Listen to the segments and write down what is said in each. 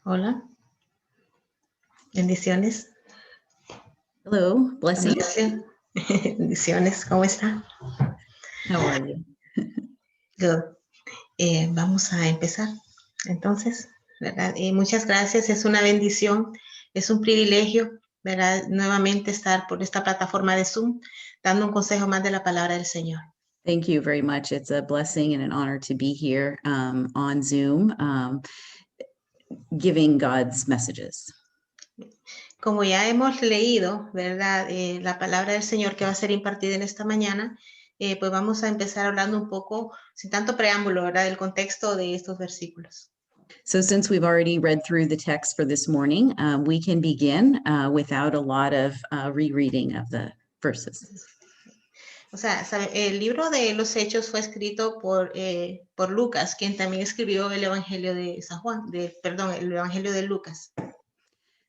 Hola, bendiciones. Hello, blessings. Bendiciones, ¿cómo está? How are you? Good. Vamos a empezar. Entonces, ¿verdad? Muchas gracias, es una bendición, es un privilegio, ¿verdad? Nuevamente estar por esta plataforma de Zoom, dando un consejo más de la palabra del Señor. Thank you very much. It's a blessing and an honor to be here on Zoom, giving God's messages. Como ya hemos leído, ¿verdad? La palabra del Señor que va a ser impartida en esta mañana, pues vamos a empezar hablando un poco, sin tanto preámbulo, ¿verdad? Del contexto de estos versículos. So since we've already read through the text for this morning, we can begin without a lot of rereading of the verses. O sea, el libro de los Hechos fue escrito por Lucas, quien también escribió el Evangelio de San Juan, el Evangelio de Lucas.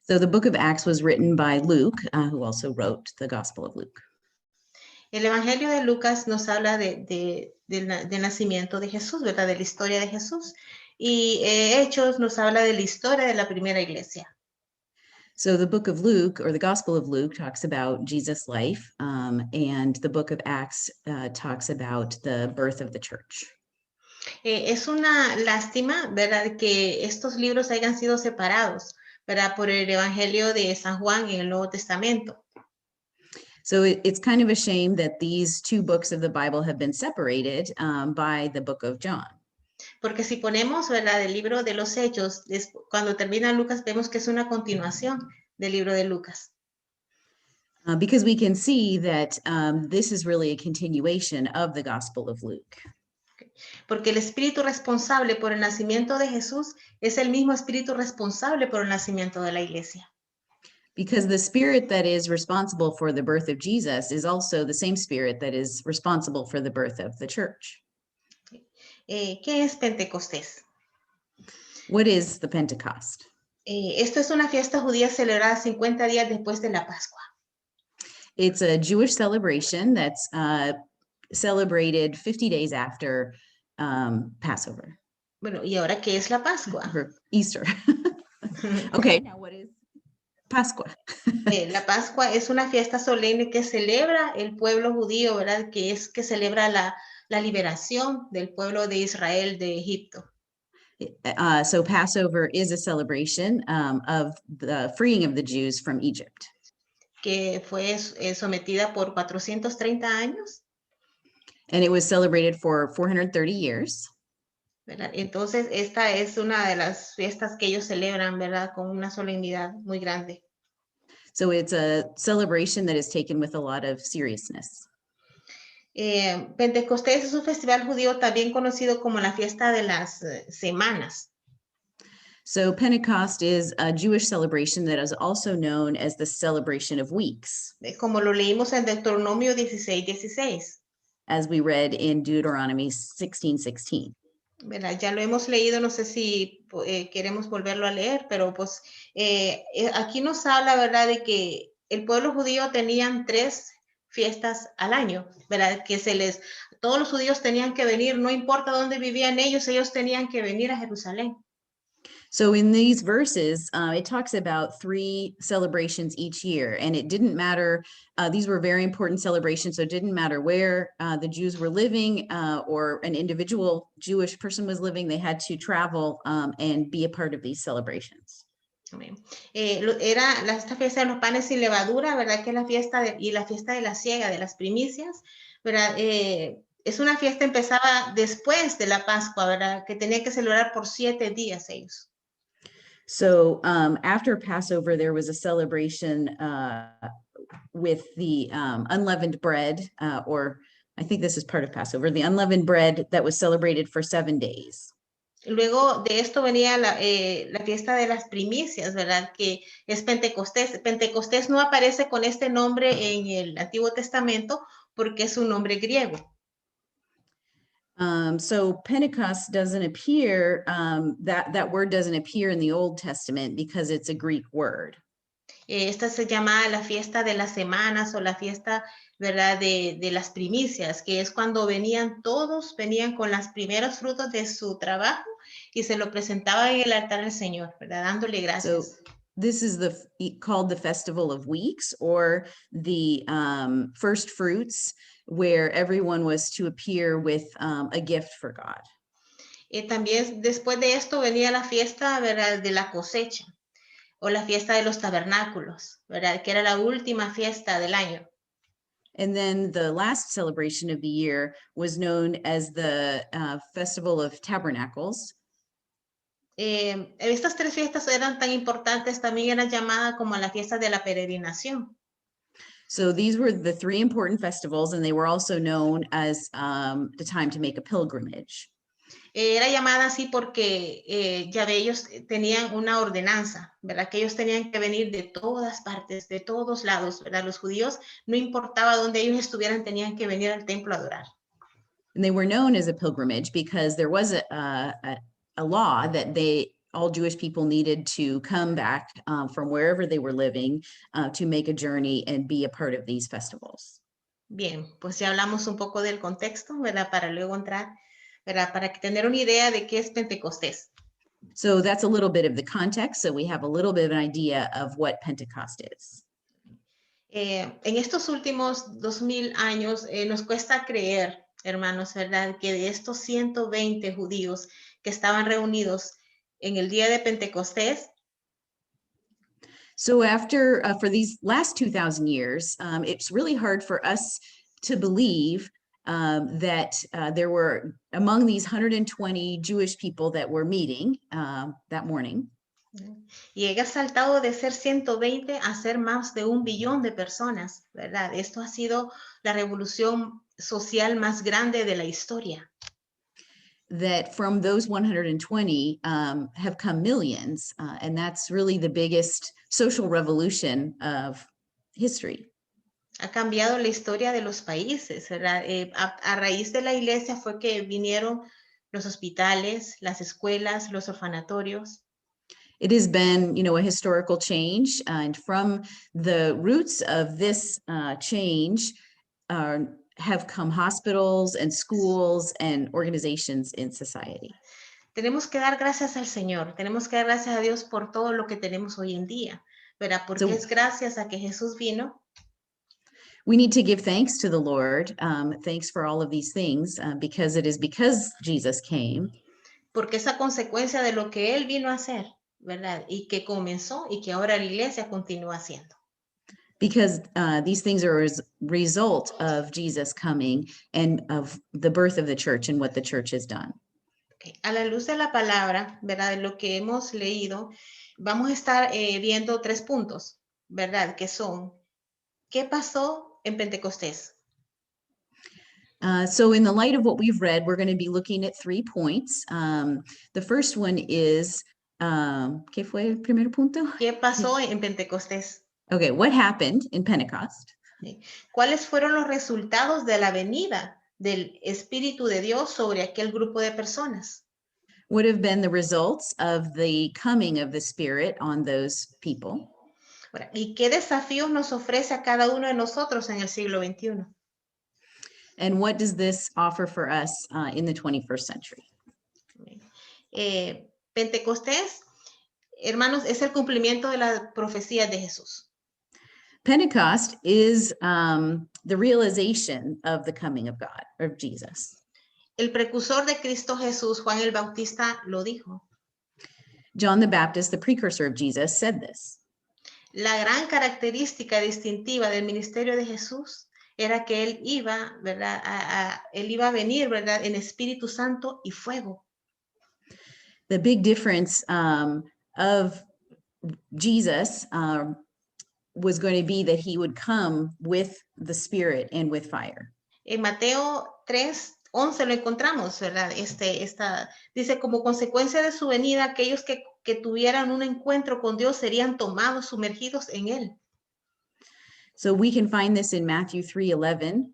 So the book of Acts was written by Luke, who also wrote the Gospel of Luke. El Evangelio de Lucas nos habla del nacimiento de Jesús, ¿verdad? De la historia de Jesús. Y Hechos nos habla de la historia de la primera iglesia. So the book of Luke, or the Gospel of Luke, talks about Jesus' life, and the book of Acts talks about the birth of the church. Es una lástima, ¿verdad? Que estos libros hayan sido separados, ¿verdad? Por el Evangelio de San Juan en el Nuevo Testamento. So it's kind of a shame that these two books of the Bible have been separated by the book of John. Porque si ponemos, ¿verdad? El libro de los Hechos, cuando termina Lucas, vemos que es una continuación del libro de Lucas. Because we can see that this is really a continuation of the Gospel of Luke. Porque el espíritu responsable por el nacimiento de Jesús es el mismo espíritu responsable por el nacimiento de la iglesia. Because the spirit that is responsible for the birth of Jesus is also the same spirit that is responsible for the birth of the church. ¿Qué es Pentecostés? What is the Pentecost? Esto es una fiesta judía celebrada 50 días después de la Pascua. It's a Jewish celebration that's celebrated 50 days after Passover. Bueno, ¿y ahora qué es la Pascua? Or Easter. Okay, now what is Pascua? La Pascua es una fiesta solemne que celebra el pueblo judío, ¿verdad? Que celebra la liberación del pueblo de Israel de Egipto. So Passover is a celebration of the freeing of the Jews from Egypt. Que fue sometida por 430 años. And it was celebrated for 430 years. ¿Verdad? Entonces, esta es una de las fiestas que ellos celebran, ¿verdad? Con una solemnidad muy grande. So it's a celebration that is taken with a lot of seriousness. Pentecostés es un festival judío también conocido como la fiesta de las semanas. So Pentecost is a Jewish celebration that is also known as the celebration of weeks. Como lo leímos en Deuteronomio 16:16. As we read in Deuteronomy 16:16. ¿Verdad? Ya lo hemos leído, no sé si queremos volverlo a leer, pero pues aquí nos habla, ¿verdad? De que el pueblo judío tenían 3 fiestas al año, ¿verdad? Que todos los judíos tenían que venir, no importa dónde vivían ellos tenían que venir a Jerusalén. So in these verses, it talks about 3 celebrations each year, and it didn't matter, these were very important celebrations, so it didn't matter where the Jews were living or an individual Jewish person was living, they had to travel and be a part of these celebrations. Esta fiesta de los panes sin levadura, ¿verdad? Que es la fiesta y la fiesta de la siega, de las primicias, ¿verdad? Es una fiesta empezaba después de la Pascua, ¿verdad? Que tenía que celebrar por 7 días ellos. So after Passover, there was a celebration with the unleavened bread, or I think this is part of Passover, the unleavened bread that was celebrated for 7 days. Luego de esto venía la fiesta de las primicias, ¿verdad? Que es Pentecostés. Pentecostés no aparece con este nombre en el Antiguo Testamento porque es un nombre griego. So Pentecost doesn't appear, that word doesn't appear in the Old Testament because it's a Greek word. Esta se llama la fiesta de las semanas o la fiesta, ¿verdad? De las primicias, que es cuando venían con los primeros frutos de su trabajo y se lo presentaba en el altar al Señor, ¿verdad? Dándole So gracias. this is called the Festival of Weeks, or the first fruits, where everyone was to appear with a gift for God. También después de esto venía la fiesta, ¿verdad? De la cosecha o la fiesta de los tabernáculos, ¿verdad? Que era la última fiesta del año. And then the last celebration of the year was known as the Festival of Tabernacles. Estas tres fiestas eran tan importantes, también eran llamadas como la fiesta de la peregrinación. So these were the three important festivals, and they were also known as the time to make a pilgrimage. Era llamada así porque ya ve, ellos tenían una ordenanza, ¿verdad? Que ellos tenían que venir de todas partes, de todos lados, ¿verdad? Los judíos, no importaba dónde ellos estuvieran, tenían que venir al templo a adorar. And they were known as a pilgrimage because there was a law that all Jewish people needed to come back from wherever they were living to make a journey and be a part of these festivals. Bien, pues ya hablamos un poco del contexto, ¿verdad? Para luego entrar, ¿verdad? Para tener una idea de qué es Pentecostés. So that's a little bit of the context. So we have a little bit of an idea of what Pentecost is. En estos últimos 2000 años nos cuesta creer, hermanos, ¿verdad? Que de estos 120 judíos que estaban reunidos en el día de Pentecostés, So for these last 2,000 years, it's really hard for us to believe that there were, among these 120 Jewish people that were meeting that morning, y llega saltado de ser 120 a ser más de 1 billón de personas, ¿verdad? Esto ha sido la revolución social más grande de la historia. that from those 120 have come millions, and that's really the biggest social revolution of history. Ha cambiado la historia de los países, ¿verdad? A raíz de la iglesia fue que vinieron los hospitales, las escuelas, los orfanatorios. It has been, a historical change, and from the roots of this change have come hospitals and schools and organizations in society. Tenemos que dar gracias al Señor, tenemos que dar gracias a Dios por todo lo que tenemos hoy en día, ¿verdad? Porque es gracias a que Jesús vino. We need to give thanks to the Lord, thanks for all of these things, because it is because Jesus came. Porque es a consecuencia de lo que Él vino a hacer, ¿verdad? Y que comenzó y que ahora la iglesia continúa haciendo. Because these things are a result of Jesus coming and of the birth of the church and what the church has done. Okay. A la luz de la palabra, ¿verdad? De lo que hemos leído, vamos a estar viendo 3 puntos, ¿verdad? Que son, ¿qué pasó en Pentecostés? So in the light of what we've read, we're going to be looking at 3 points. The first one is, ¿qué fue el primer punto? ¿Qué pasó en Pentecostés? Okay, what happened in Pentecost? ¿Cuáles fueron los resultados de la venida del Espíritu de Dios sobre aquel grupo de personas? What have been the results of the coming of the Spirit on those people? ¿Y qué desafíos nos ofrece a cada uno de nosotros en el siglo XXI? And what does this offer for us in the 21st century? Pentecostés, hermanos, es el cumplimiento de las profecías de Jesús. Pentecost is the realization of the coming of God, of Jesus. El precursor de Cristo Jesús, Juan el Bautista, lo dijo. John the Baptist, the precursor of Jesus, said this. La gran característica distintiva del ministerio de Jesús era que él iba, ¿verdad? Él iba a venir, ¿verdad? En Espíritu Santo y fuego. The big difference of Jesus was going to be that he would come with the Spirit and with fire. En Mateo 3:11 lo encontramos, ¿verdad? Dice, como consecuencia de su venida, aquellos que tuvieran un encuentro con Dios serían tomados, sumergidos en él. So we can find this in Matthew 3:11,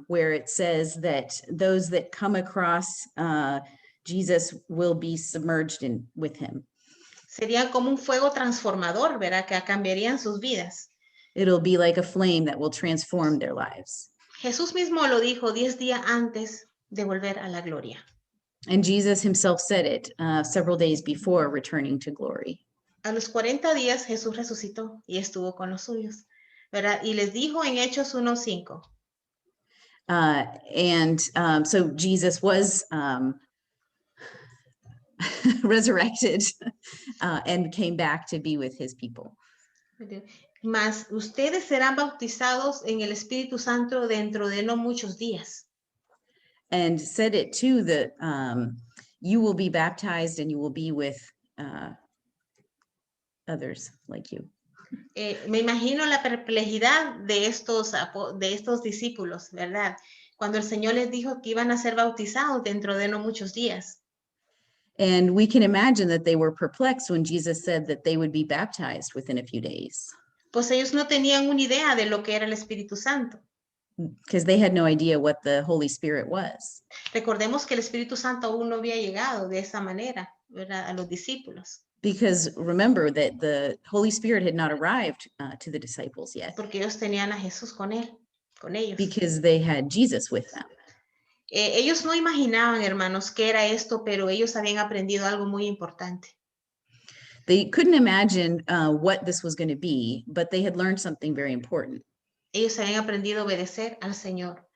where it says that those that come across Jesus will be submerged with him. Serían como un fuego transformador, ¿verdad? Que cambiarían sus vidas. It'll be like a flame that will transform their lives. Jesús mismo lo dijo 10 días antes de volver a la gloria. And Jesus himself said it several days before returning to glory. A los 40 días Jesús resucitó y estuvo con los suyos, ¿verdad? Y les dijo en Hechos 1:5. So Jesus was resurrected and came back to be with his people. Mas ustedes serán bautizados en el Espíritu Santo dentro de no muchos días. And said it too that you will be baptized and you will be with others like you. Me imagino la perplejidad de estos discípulos, ¿verdad? Cuando el Señor les dijo que iban a ser bautizados dentro de no muchos días. And we can imagine that they were perplexed when Jesus said that they would be baptized within a few days. Pues ellos no tenían una idea de lo que era el Espíritu Santo. Because they had no idea what the Holy Spirit was. Recordemos que el Espíritu Santo aún no había llegado de esa manera, ¿verdad? A los discípulos. Because remember that the Holy Spirit had not arrived to the disciples yet. Porque ellos tenían a Jesús con ellos. Because they had Jesus with them. Ellos no imaginaban, hermanos, qué era esto, pero ellos habían aprendido algo muy importante. They couldn't imagine what this was going to be, but they had learned something very important. Ellos habían aprendido a obedecer al Señor,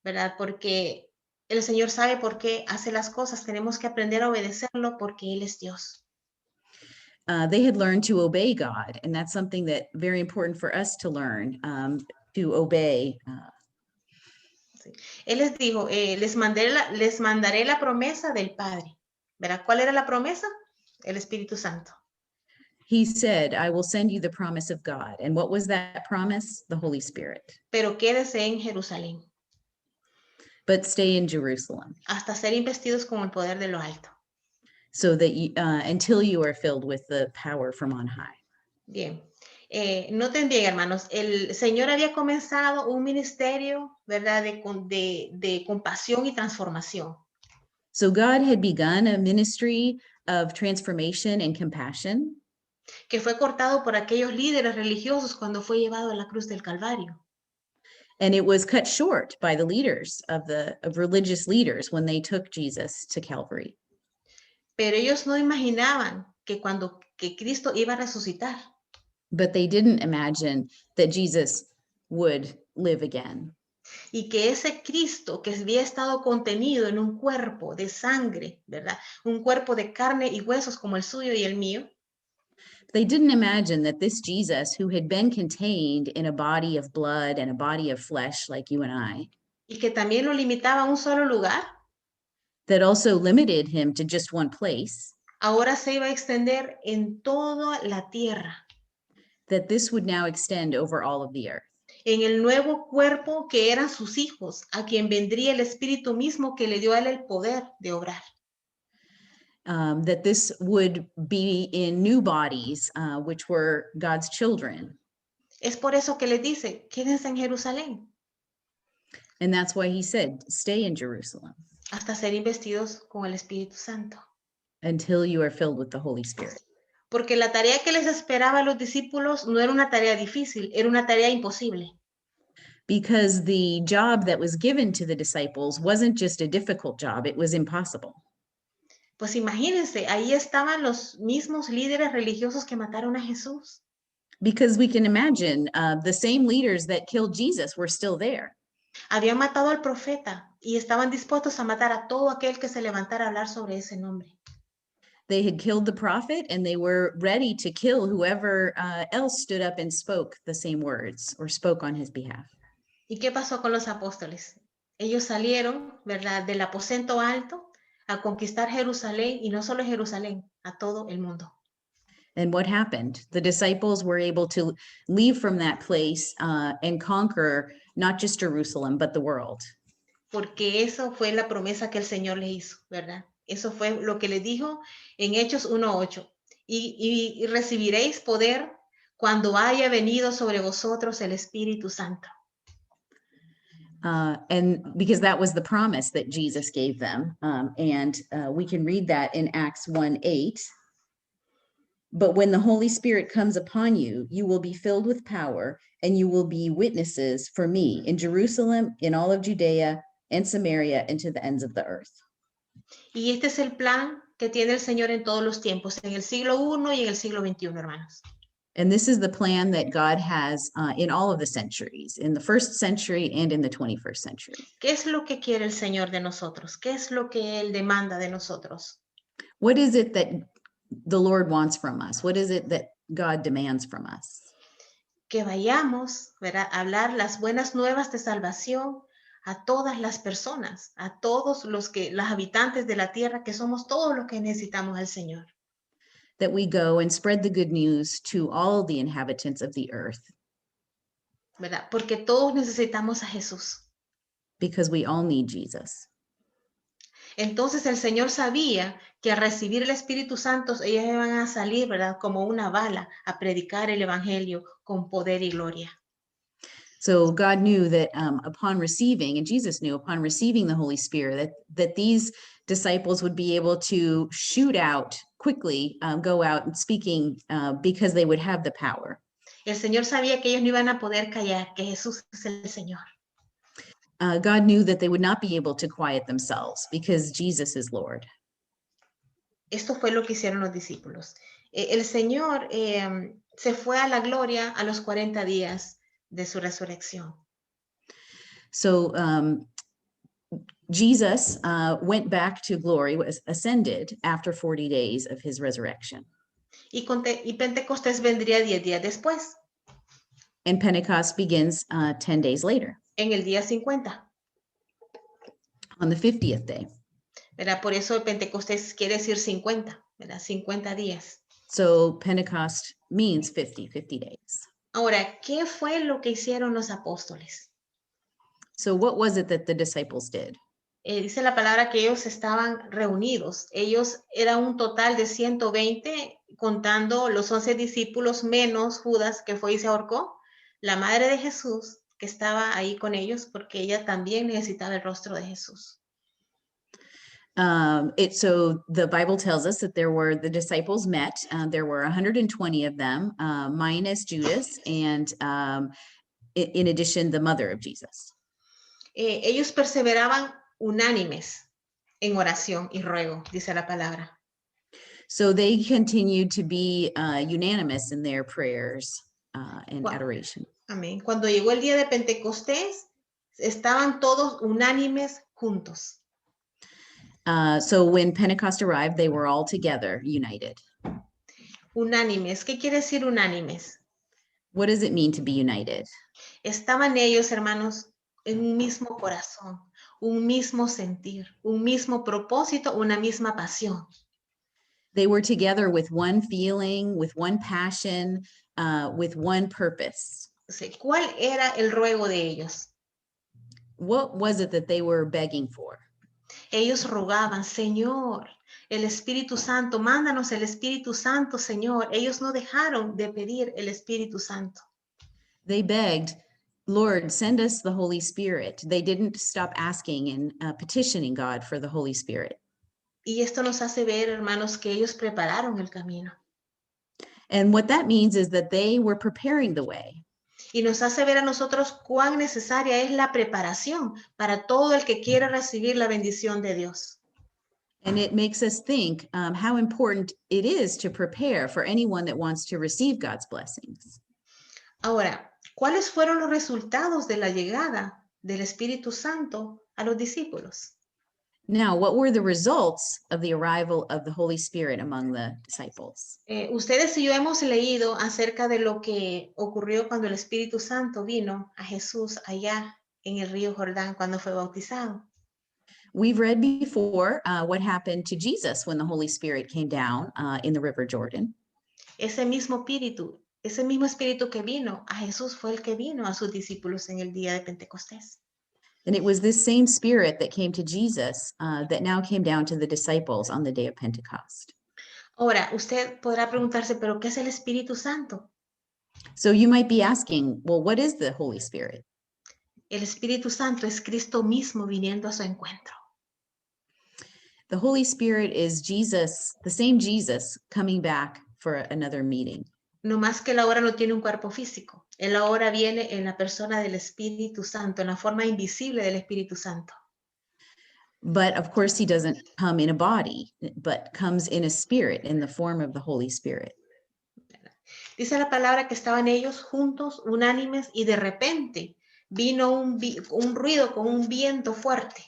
¿verdad? Porque el Señor sabe por qué hace las cosas. Tenemos que aprender a obedecerlo porque Él es Dios. They had learned to obey God, and that's something that very important for us to learn, to obey. Sí. Él les dijo, les mandaré la promesa del Padre. ¿Verdad? ¿Cuál era la promesa? El Espíritu Santo. He said, I will send you the promise of God. And what was that promise? The Holy Spirit. Pero quédese en Jerusalén. But stay in Jerusalem. Hasta ser investidos con el poder de lo alto. So that you, until you are filled with the power from on high. Bien. Noten bien, hermanos, el Señor había comenzado un ministerio, ¿verdad? De compasión y transformación. So God had begun a ministry of transformation and compassion. Que fue cortado por aquellos líderes religiosos cuando fue llevado a la cruz del Calvario. And it was cut short by the leaders of religious leaders when they took Jesus to Calvary. Pero ellos no imaginaban que Cristo iba a resucitar. But they didn't imagine that Jesus would live again. Y que ese Cristo que había estado contenido en un cuerpo de sangre, ¿verdad? Un cuerpo de carne y huesos como el suyo y el mío. They didn't imagine that this Jesus, who had been contained in a body of blood and a body of flesh like you and I, y que también lo limitaba a un solo lugar, that also limited him to just one place, ahora se iba a extender en toda la tierra. That this would now extend over all of the earth. En el nuevo cuerpo que eran sus hijos, a quien vendría el Espíritu mismo que le dio a él el poder de obrar. That this would be in new bodies, which were God's children. Es por eso que les dice, quédense en Jerusalén. And that's why he said, stay in Jerusalem. Hasta ser investidos con el Espíritu Santo. Until you are filled with the Holy Spirit. Porque la tarea que les esperaba a los discípulos no era una tarea difícil, era una tarea imposible. Because the job that was given to the disciples wasn't just a difficult job, it was impossible. Pues imagínense, ahí estaban los mismos líderes religiosos que mataron a Jesús. Because we can imagine the same leaders that killed Jesus were still there. Habían matado al profeta y estaban dispuestos a matar a todo aquel que se levantara a hablar sobre ese nombre. They had killed the prophet and they were ready to kill whoever else stood up and spoke the same words or spoke on his behalf. ¿Y qué pasó con los apóstoles? Ellos salieron, ¿verdad?, del aposento alto a conquistar Jerusalén, y no solo Jerusalén, a todo el mundo. And what happened? The disciples were able to leave from that place and conquer not just Jerusalem, but the world. Porque eso fue la promesa que el Señor les hizo, ¿verdad? Eso fue lo que les dijo en Hechos 1:8. Y recibiréis poder cuando haya venido sobre vosotros el Espíritu Santo. And because that was the promise that Jesus gave them. We can read that in Acts 1:8. But when the Holy Spirit comes upon you, you will be filled with power, and you will be witnesses for me in Jerusalem, in all of Judea and Samaria, and to the ends of the earth. Y este es el plan que tiene el Señor en todos los tiempos, en el siglo I y en el siglo XXI, hermanos. And this is the plan that God has in all of the centuries, in the first century and in the 21st century. ¿Qué es lo que quiere el Señor de nosotros? ¿Qué es lo que Él demanda de nosotros? What is it that the Lord wants from us? What is it that God demands from us? Que vayamos, ¿verdad?, a hablar las buenas nuevas de salvación a todas las personas, a todos los habitantes de la tierra, que somos todos los que necesitamos al Señor. That we go and spread the good news to all the inhabitants of the earth, ¿Verdad? Porque todos necesitamos a Jesús. because we all need Jesus. Entonces el Señor sabía que al recibir el Espíritu Santo, ellos iban a salir, ¿verdad?, como una bala a predicar el Evangelio con poder y gloria. So God knew that upon receiving, and Jesus knew upon receiving the Holy Spirit, that these disciples would be able to shoot out quickly, go out and speaking because they would have the power. El Señor sabía que ellos no iban a poder callar, que Jesús es el Señor. God knew that they would not be able to quiet themselves because Jesus is Lord. Esto fue lo que hicieron los discípulos. El Señor se fue a la gloria a los 40 días de su resurrección. So Jesus went back to glory, was ascended after 40 days of his resurrection. Y Pentecostés vendría 10 días después, And Pentecost begins 10 days later, en el día 50. on the 50th day. ¿Verdad? Por eso Pentecostés quiere decir 50, ¿verdad? 50 días. So Pentecost means 50 days. Ahora, ¿qué fue lo que hicieron los apóstoles? So what was it that the disciples did? Dice la palabra que ellos estaban reunidos. Ellos eran un total de 120, contando los 11 discípulos menos Judas, que fue y se ahorcó, la madre de Jesús, que estaba ahí con ellos, porque ella también necesitaba el rostro de Jesús. So the Bible tells us that the disciples met, there were 120 of them, minus Judas, and in addition, the mother of Jesus. Ellos perseveraban unánimes en oración y ruego, dice la palabra. So they continued to be unanimous in their prayers and Wow. adoration. Amén. Cuando llegó el día de Pentecostés, estaban todos unánimes juntos. So when Pentecost arrived, they were all together, united. Unánimes. ¿Qué quiere decir unánimes? What does it mean to be united? Estaban ellos, hermanos, en un mismo corazón, un mismo sentir, un mismo propósito, una misma pasión. They were together with one feeling, with one passion, with one purpose. ¿Cuál era el ruego de ellos? What was it that they were begging for? Ellos rogaban, Señor, el Espíritu Santo, mándanos el Espíritu Santo, Señor. Ellos no dejaron de pedir el Espíritu Santo. They begged, Lord, send us the Holy Spirit. They didn't stop asking and petitioning God for the Holy Spirit. Y esto nos hace ver, hermanos, que ellos prepararon el camino. And what that means is that they were preparing the way. Y nos hace ver a nosotros cuán necesaria es la preparación para todo el que quiera recibir la bendición de Dios. And it makes us think how important it is to prepare for anyone that wants to receive God's blessings. Ahora, ¿cuáles fueron los resultados de la llegada del Espíritu Santo a los discípulos? Now, what were the results of the arrival of the Holy Spirit among the disciples? Ustedes y yo hemos leído acerca de lo que ocurrió cuando el Espíritu Santo vino a Jesús allá en el río Jordán cuando fue bautizado. We've read before what happened to Jesus when the Holy Spirit came down in the River Jordan. Ese mismo espíritu que vino a Jesús fue el que vino a sus discípulos en el día de Pentecostés. And it was this same Spirit that came to Jesus that now came down to the disciples on the day of Pentecost. Ahora, usted podrá preguntarse, ¿pero qué es el Espíritu Santo? So you might be asking, well, what is the Holy Spirit? El Espíritu Santo es Cristo mismo viniendo a su encuentro. The Holy Spirit is Jesus, the same Jesus coming back for another meeting. No más que él ahora no tiene un cuerpo físico. Él ahora viene en la persona del Espíritu Santo, en la forma invisible del Espíritu Santo. But of course, he doesn't come in a body, but comes in a spirit, in the form of the Holy Spirit. Dice la palabra que estaban ellos juntos, unánimes, y de repente vino un ruido con un viento fuerte.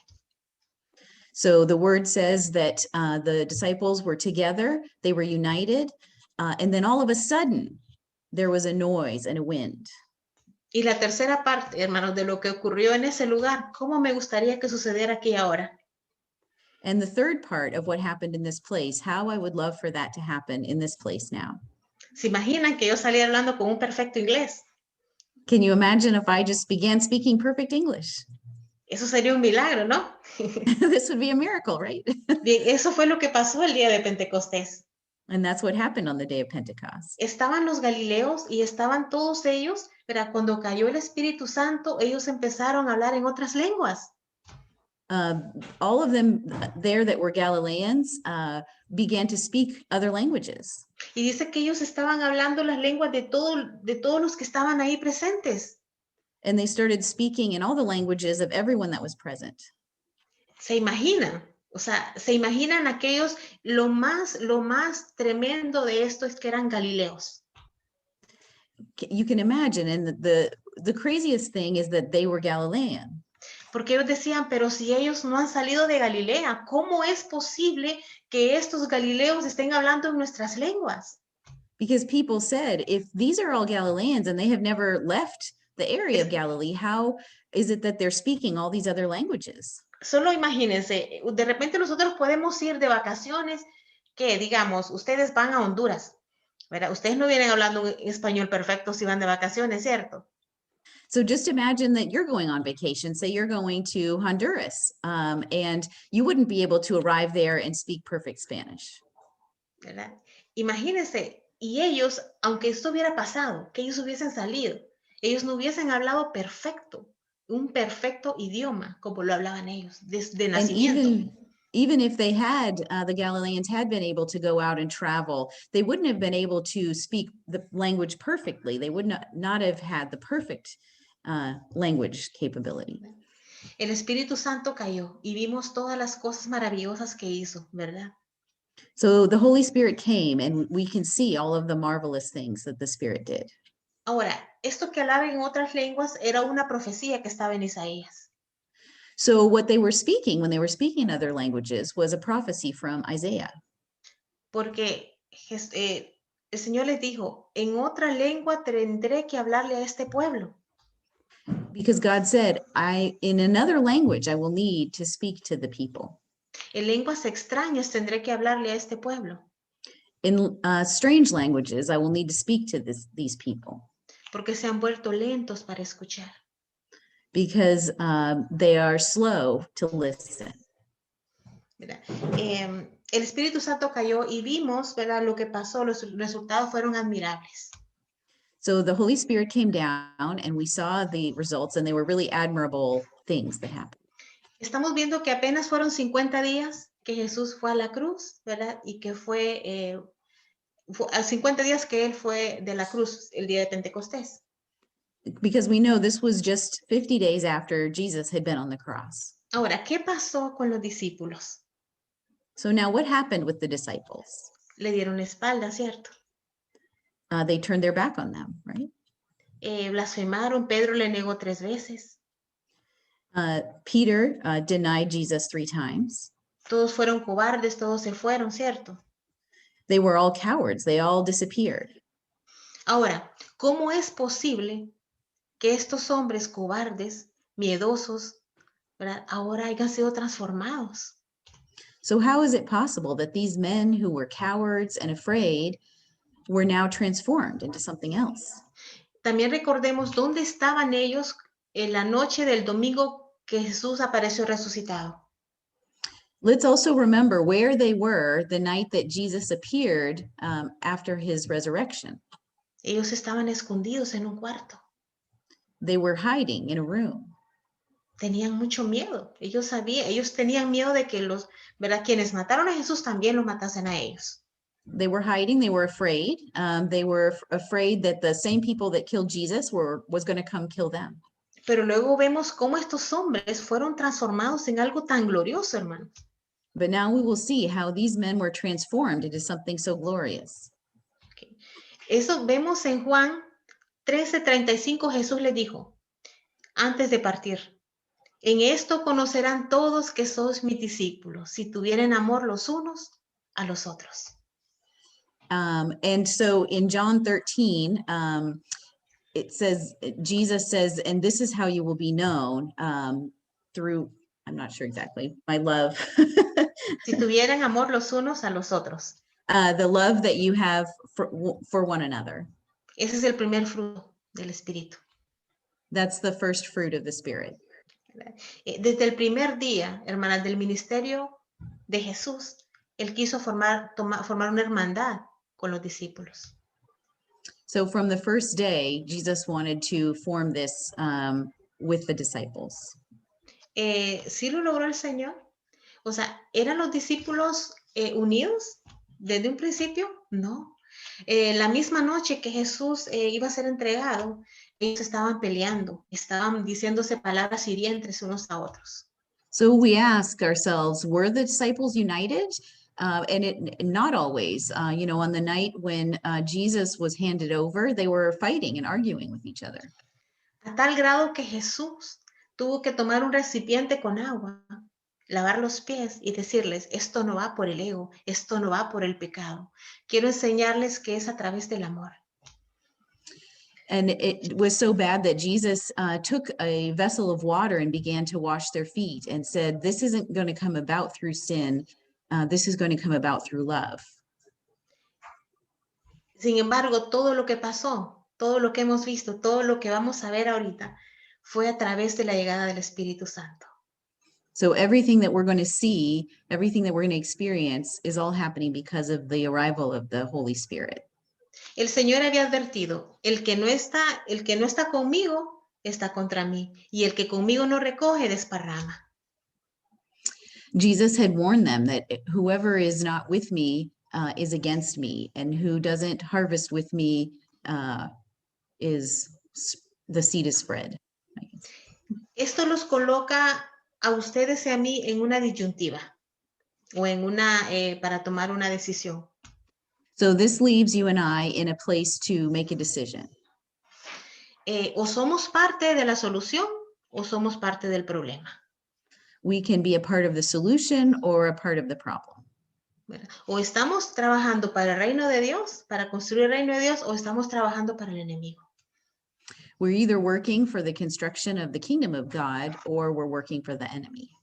So the word says that the disciples were together, they were united, and then all of a sudden there was a noise and a wind. Y la tercera parte, hermanos, de lo que ocurrió en ese lugar, ¿cómo me gustaría que sucediera aquí ahora? And the third part of what happened in this place, how I would love for that to happen in this place now. ¿Se imaginan que yo salía hablando con un perfecto inglés? Can you imagine if I just began speaking perfect English? Eso sería un milagro, ¿no? This would be a miracle, right? Bien, eso fue lo que pasó el día de Pentecostés. And that's what happened on the day of Pentecost. Estaban los Galileos y estaban todos ellos, pero cuando cayó el Espíritu Santo, ellos empezaron a hablar en otras lenguas. All of them there that were Galileans began to speak other languages. Y dice que ellos estaban hablando las lenguas de todos los que estaban ahí presentes. And they started speaking in all the languages of everyone that was present. Se imaginan, o sea, se imaginan aquellos, lo más tremendo de esto es que eran Galileos. You can imagine, and the craziest thing is that they were Galilean. Porque ellos decían, pero si ellos no han salido de Galilea, ¿cómo es posible que estos Galileos estén hablando en nuestras lenguas? Because people said, if these are all Galileans and they have never left the area of Galilee, how is it that they're speaking all these other languages? Solo imagínense, de repente nosotros podemos ir de vacaciones, que digamos, ustedes van a Honduras, ¿verdad? Ustedes no vienen hablando español perfecto si van de vacaciones, ¿cierto? So just imagine that you're going on vacation, say you're going to Honduras, and you wouldn't be able to arrive there and speak perfect Spanish. ¿Verdad? Imagínense, y ellos, aunque esto hubiera pasado, que ellos hubiesen salido, ellos no hubiesen hablado perfecto, un perfecto idioma, como lo hablaban ellos, desde nacimiento. And even if they had, the Galileans had been able to go out and travel, they wouldn't have been able to speak the language perfectly. They would not have had the perfect language capability. El Espíritu Santo cayó y vimos todas las cosas maravillosas que hizo, ¿verdad? So the Holy Spirit came and we can see all of the marvelous things that the Spirit did. Ahora, esto que hablaba en otras lenguas era una profecía que estaba en Isaías. So what they were speaking when they were speaking other languages was a prophecy from Isaiah. Porque el Señor les dijo, en otra lengua tendré que hablarle a este pueblo. Because God said, in another language, I will need to speak to the people. En lenguas extrañas tendré que hablarle a este pueblo. In strange languages, I will need to speak to these people. Porque se han vuelto lentos para escuchar. Because they are slow to listen. El Espíritu Santo cayó y vimos, ¿verdad? Lo que pasó, los resultados fueron admirables. So the Holy Spirit came down and we saw the results, and they were really admirable things that happened. Estamos viendo que apenas fueron 50 días que Jesús fue a la cruz, ¿verdad? Y que fue a 50 días que él fue de la cruz el día de Pentecostés. Because we know this was just 50 days after Jesus had been on the cross. Ahora, ¿qué pasó con los discípulos? So now what happened with the disciples? Le dieron la espalda, ¿cierto? They turned their back on them, right? Blasfemaron, Pedro le negó 3 veces. Peter denied Jesus 3 times. Todos fueron cobardes, todos se fueron, ¿cierto? They were all cowards. They all disappeared. Ahora, ¿cómo es posible que estos hombres cobardes, miedosos, ¿verdad? Ahora hayan sido transformados? So how is it possible that these men who were cowards and afraid were now transformed into something else? También recordemos dónde estaban ellos en la noche del domingo que Jesús apareció resucitado. Let's also remember where they were the night that Jesus appeared after his resurrection. Ellos estaban escondidos en un cuarto. They were hiding in a room. Tenían mucho miedo. Ellos tenían miedo de que ¿verdad? Quienes mataron a Jesús también los matasen a ellos. They were hiding. They were afraid. They were afraid that the same people that killed Jesus was going to come kill them. Pero luego vemos cómo estos hombres fueron transformados en algo tan glorioso, hermano. But now we will see how these men were transformed into something so glorious. Okay. Eso vemos en Juan 13:35, Jesús les dijo, antes de partir, en esto conocerán todos que sois mis discípulos, si tuvieren amor los unos a los otros. And so in John 13, it says, Jesus says, and this is how you will be known through, I'm not sure exactly, my love. Si tuvieran amor los unos a los otros. The love that you have for one another. Ese es el primer fruto del Espíritu. That's the first fruit of the Spirit. Desde el primer día, hermanas, del ministerio de Jesús, él quiso formar una hermandad con los discípulos. So from the first day, Jesus wanted to form this with the disciples. ¿Sí lo logró el Señor? O sea, ¿eran los discípulos unidos desde un principio? No. La misma noche que Jesús iba a ser entregado, ellos estaban peleando, estaban diciéndose palabras hirientes unos a otros. So we ask ourselves, were the disciples united? And it not always, you know, on the night when Jesus was handed over, they were fighting and arguing with each other. A tal grado que Jesús tuvo que tomar un recipiente con agua, lavar los pies y decirles, esto no va por el ego, esto no va por el pecado. Quiero enseñarles que es a través del amor. And it was so bad that Jesus took a vessel of water and began to wash their feet and said, this isn't going to come about through sin. This is going to come about through love. Sin embargo, todo lo que pasó, todo lo que hemos visto, todo lo que vamos a ver ahorita, fue a través de la llegada del Espíritu Santo. So everything that we're going to see, everything that we're going to experience is all happening because of the arrival of the Holy Spirit. El Señor había advertido, el que no está conmigo, está contra mí, y el que conmigo no recoge, desparrama. Jesus had warned them that whoever is not with me is against me, and who doesn't harvest with me the seed is spread. Esto los coloca a ustedes y a mí en una disyuntiva, o en para tomar una decisión. So this leaves you and I in a place to make a decision. O somos parte de la solución o somos parte del problema. We can be a part of the solution or a part of the problem. O estamos trabajando para el reino de Dios, para construir el reino de Dios, o estamos trabajando para el enemigo. We're either working for the construction of the kingdom of God or we're working for the enemy.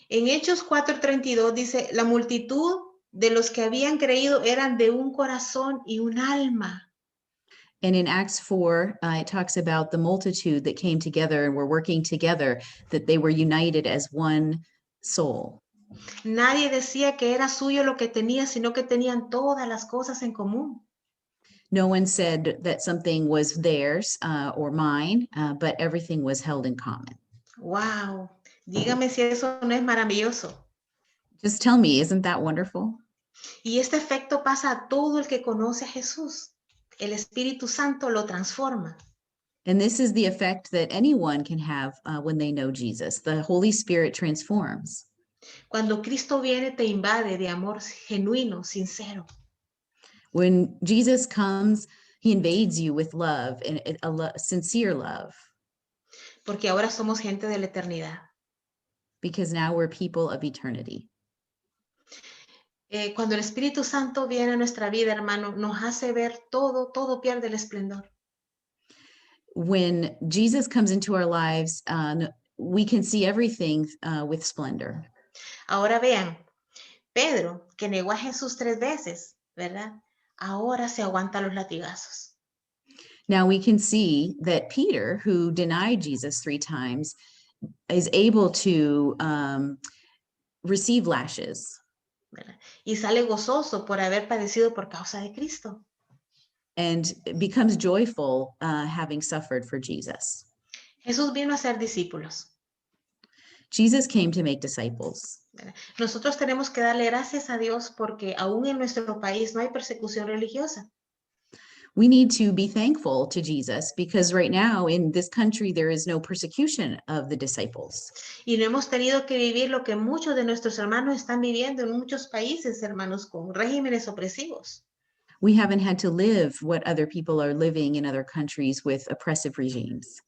En Hechos 4:32 dice, la multitud de los que habían creído eran de un corazón y un alma. And in Acts 4, it talks about the multitude that came together and were working together, that they were united as one soul. Nadie decía que era suyo lo que tenía, sino que tenían todas las cosas en común. No one said that something was theirs or mine, but everything was held in common. Wow, dígame si eso no es maravilloso. Just tell me, isn't that wonderful? Y este efecto pasa a todo el que conoce a Jesús. El Espíritu Santo lo transforma. And this is the effect that anyone can have when they know Jesus. The Holy Spirit transforms. Cuando Cristo viene, te invade de amor genuino, sincero. When Jesus comes, he invades you with love and sincere love. Porque ahora somos gente de la eternidad. Because now we're people of eternity. Cuando el Espíritu Santo viene a nuestra vida, hermano, nos hace ver todo pierde el esplendor. When Jesus comes into our lives, we can see everything with splendor. Ahora vean, Pedro, que negó a Jesús 3 veces, ¿verdad? Ahora se aguanta los latigazos. Now we can see that Peter, who denied Jesus 3 times, is able to receive lashes. ¿Verdad? Y sale gozoso por haber padecido por causa de Cristo. And becomes joyful having suffered for Jesus. Jesús vino a ser discípulos. Jesus came to make disciples. Nosotros tenemos que darle gracias a Dios porque aún en nuestro país no hay persecución religiosa. We need to be thankful to Jesus because right now in this country, there is no persecution of the disciples. Y no hemos tenido que vivir lo que muchos de nuestros hermanos están viviendo en muchos países, hermanos, con regímenes opresivos. We haven't had to live what other people are living in other countries with oppressive regimes.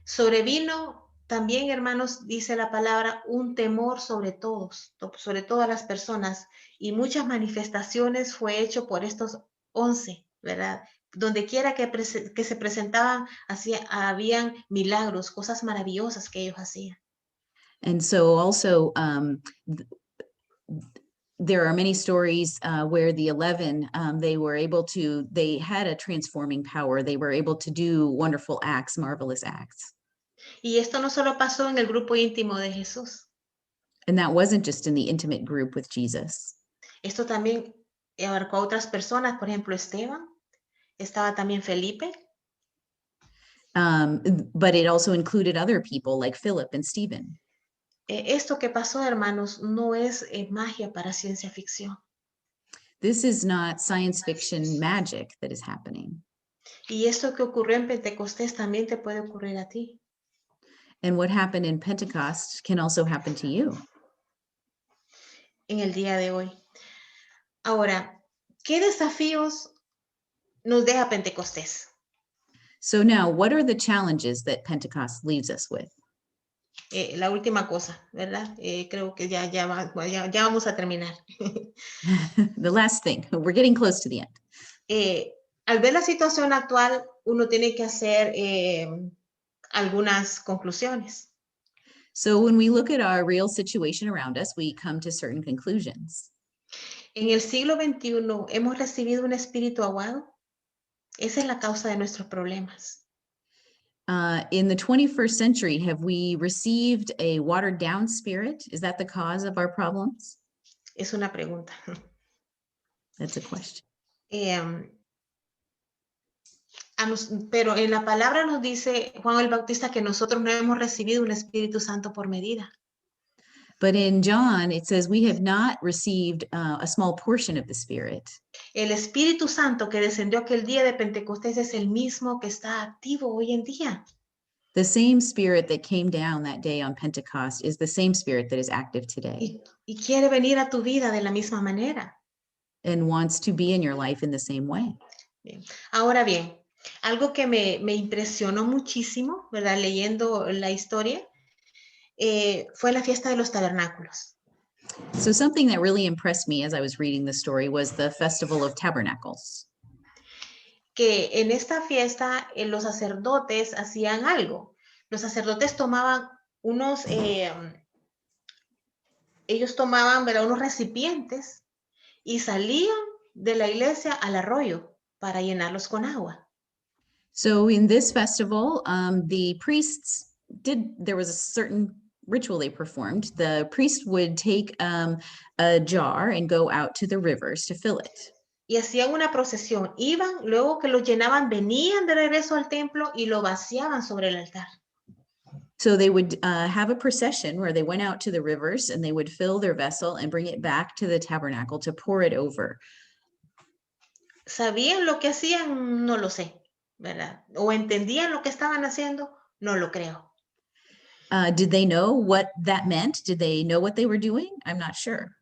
Sobrevino también, hermanos, dice la palabra, un temor sobre todos, sobre todas las personas, y muchas manifestaciones fue hecho por estos 11, ¿verdad? Donde quiera que se presentaban, habían milagros, cosas maravillosas que ellos hacían. And so also there are many stories where the 11, they had a transforming power. They were able to do wonderful acts, marvelous acts. Y esto no solo pasó en el grupo íntimo de Jesús. And that wasn't just in the intimate group with Jesus. Esto también abarcó a otras personas, por ejemplo, Esteban, estaba también Felipe. But it also included other people like Philip and Stephen. Esto que pasó, hermanos, no es magia para ciencia ficción. This is not science fiction magic that is happening. Y esto que ocurrió en Pentecostés también te puede ocurrir a ti. And what happened in Pentecost can also happen to you. En el día de hoy. Ahora, ¿qué desafíos nos deja Pentecostés? So now, what are the challenges that Pentecost leaves us with? La última cosa, ¿verdad? Creo que ya vamos a terminar. The last thing, we're getting close to the end. Al ver la situación actual, uno tiene que hacer algunas conclusiones. So when we look at our real situation around us, we come to certain conclusions. En el siglo XXI, ¿hemos recibido un espíritu aguado? Esa es la causa de nuestros problemas. In the 21st century, have we received a watered down spirit? Is that the cause of our problems? Es una pregunta. That's a question. Pero en la palabra nos dice Juan el Bautista que nosotros no hemos recibido un Espíritu Santo por medida. But in John, it says we have not received a small portion of the Spirit. El Espíritu Santo que descendió aquel día de Pentecostés es el mismo que está activo hoy en día. The same Spirit that came down that day on Pentecost is the same Spirit that is active today. Y quiere venir a tu vida de la misma manera. And wants to be in your life in the same way. Bien. Ahora bien, algo que me impresionó muchísimo, ¿verdad? Leyendo la historia, fue la fiesta de los tabernáculos. So something that really impressed me as I was reading the story was the Festival of Tabernacles. Que en esta fiesta los sacerdotes hacían algo. Los sacerdotes tomaban ellos tomaban, ¿verdad?, unos recipientes y salían de la iglesia al arroyo para llenarlos con agua. So in this festival, the priests there was a certain ritual they performed. The priest would take a jar and go out to the rivers to fill it. Y hacían una procesión. Iban, luego que lo llenaban, venían de regreso al templo y lo vaciaban sobre el altar. So they would have a procession where they went out to the rivers and they would fill their vessel and bring it back to the tabernacle to pour it over. ¿Sabían lo que hacían? No lo sé, ¿verdad? ¿O entendían lo que estaban haciendo? No lo creo. Did they know what that meant? Did they know what they were doing? I'm not sure.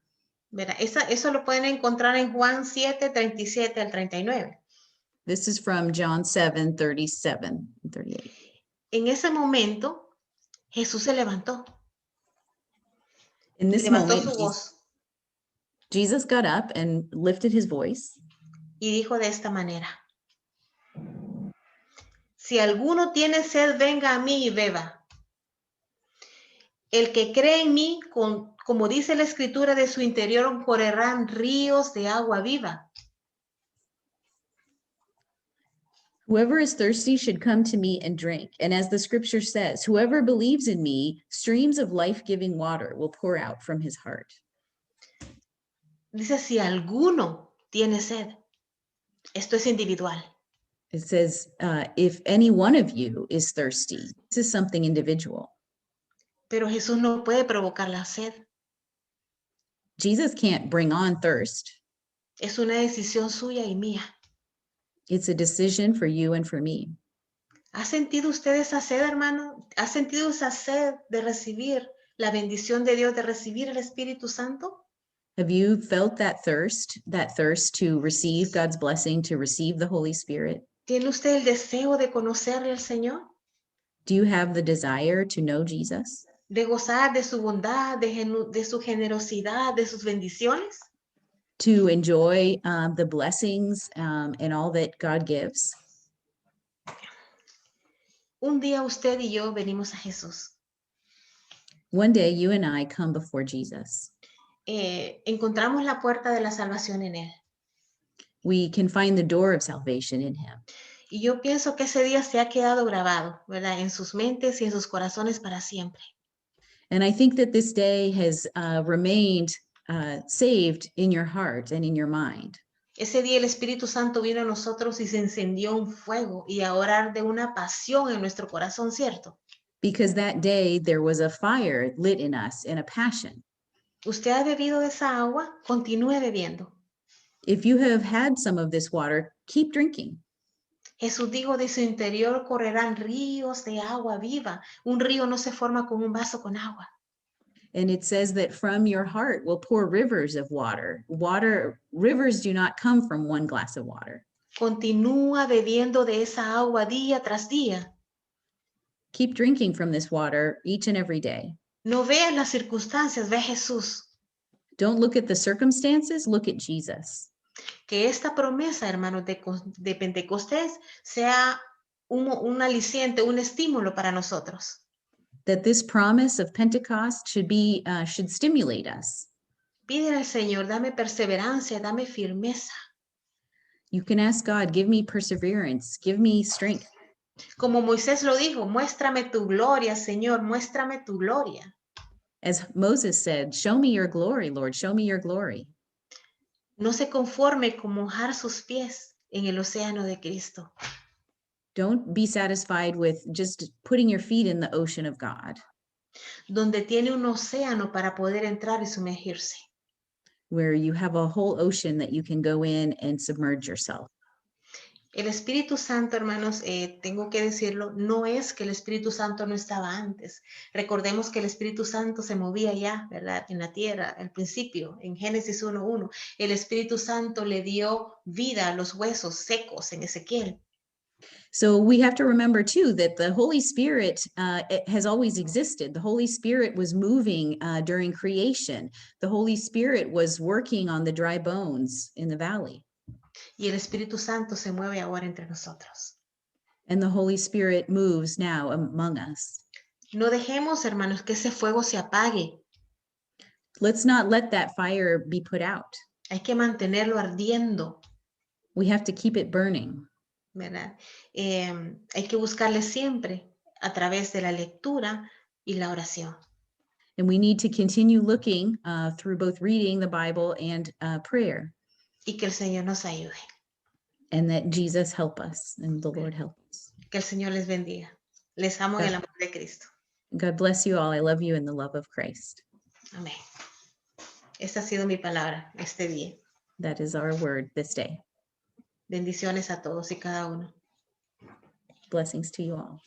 ¿Verdad? Eso lo pueden encontrar en Juan 7, 37 al 39. This is from John 7, 37 and 38. En ese momento, Jesús se levantó. In this levantó moment, su voz Jesus got up and lifted his voice. Y dijo de esta manera: si alguno tiene sed, venga a mí y beba. El que cree en mí, como dice la escritura, de su interior correrán ríos de agua viva. Whoever is thirsty should come to me and drink. And as the scripture says, whoever believes in me, streams of life-giving water will pour out from his heart. Dice, si alguno tiene sed. Esto es individual. It says, if any one of you is thirsty, this is something individual. Pero Jesús no puede provocar la sed. Jesus can't bring on thirst. Es una decisión suya y mía. It's a decision for you and for me. ¿Ha sentido usted esa sed, hermano? ¿Ha sentido esa sed de recibir la bendición de Dios, de recibir el Espíritu Santo? Have you felt that thirst to receive God's blessing, to receive the Holy Spirit? ¿Tiene usted el deseo de conocerle al Señor? Do you have the desire to know Jesus? ¿De gozar de su bondad, de su generosidad, de sus bendiciones? To enjoy the blessings and all that God gives? Un día usted y yo venimos a Jesús. One day you and I come before Jesus. Encontramos la puerta de la salvación en Él. We can find the door of salvation in him. Y yo pienso que ese día se ha quedado grabado, ¿verdad? En sus mentes y en sus corazones para siempre. And I think that this day has remained saved in your heart and in your mind. Ese día el Espíritu Santo vino a nosotros y se encendió un fuego y a orar de una pasión en nuestro corazón, ¿cierto? Because that day there was a fire lit in us and a passion. ¿Usted ha bebido de esa agua? Continúe bebiendo. If you have had some of this water, keep drinking. Jesús dijo, de su interior correrán ríos de agua viva. Un río no se forma con un vaso con agua. And it says that from your heart will pour rivers of water. Rivers do not come from one glass of water. Continúa bebiendo de esa agua día tras día. Keep drinking from this water each and every day. No veas las circunstancias, ve a Jesús. Don't look at the circumstances, look at Jesus. Que esta promesa, hermanos, de Pentecostés sea un aliciente, un estímulo para nosotros. That this promise of Pentecost should stimulate us. Pídele al Señor, dame perseverancia, dame firmeza. You can ask God, give me perseverance, give me strength. Como Moisés lo dijo, muéstrame tu gloria, Señor, muéstrame tu gloria. As Moses said, show me your glory, Lord, show me your glory. No se conforme con mojar sus pies en el océano de Cristo. Don't be satisfied with just putting your feet in the ocean of God. Donde tiene un océano para poder entrar y sumergirse. Where you have a whole ocean that you can go in and submerge yourself. El Espíritu Santo, hermanos, tengo que decirlo, no es que el Espíritu Santo no estaba antes. Recordemos que el Espíritu Santo se movía ya, ¿verdad? En la tierra, al principio, en Génesis 1:1. El Espíritu Santo le dio vida a los huesos secos en Ezequiel. So we have to remember too that the Holy Spirit has always existed. The Holy Spirit was moving during creation. The Holy Spirit was working on the dry bones in the valley. Y el Espíritu Santo se mueve ahora entre nosotros. And the Holy Spirit moves now among us. No dejemos, hermanos, que ese fuego se apague. Let's not let that fire be put out. Hay que mantenerlo ardiendo. We have to keep it burning. ¿Verdad? Hay que buscarle siempre a través de la lectura y la oración. And we need to continue looking through both reading the Bible and prayer. Y que el Señor nos ayude. And that Jesus help us and the Lord help us. Que el Señor les bendiga. Les amo en el amor de Cristo. God bless you all. I love you in the love of Christ. Amén. Esta ha sido mi palabra este día. That is our word this day. Bendiciones a todos y cada uno. Blessings to you all.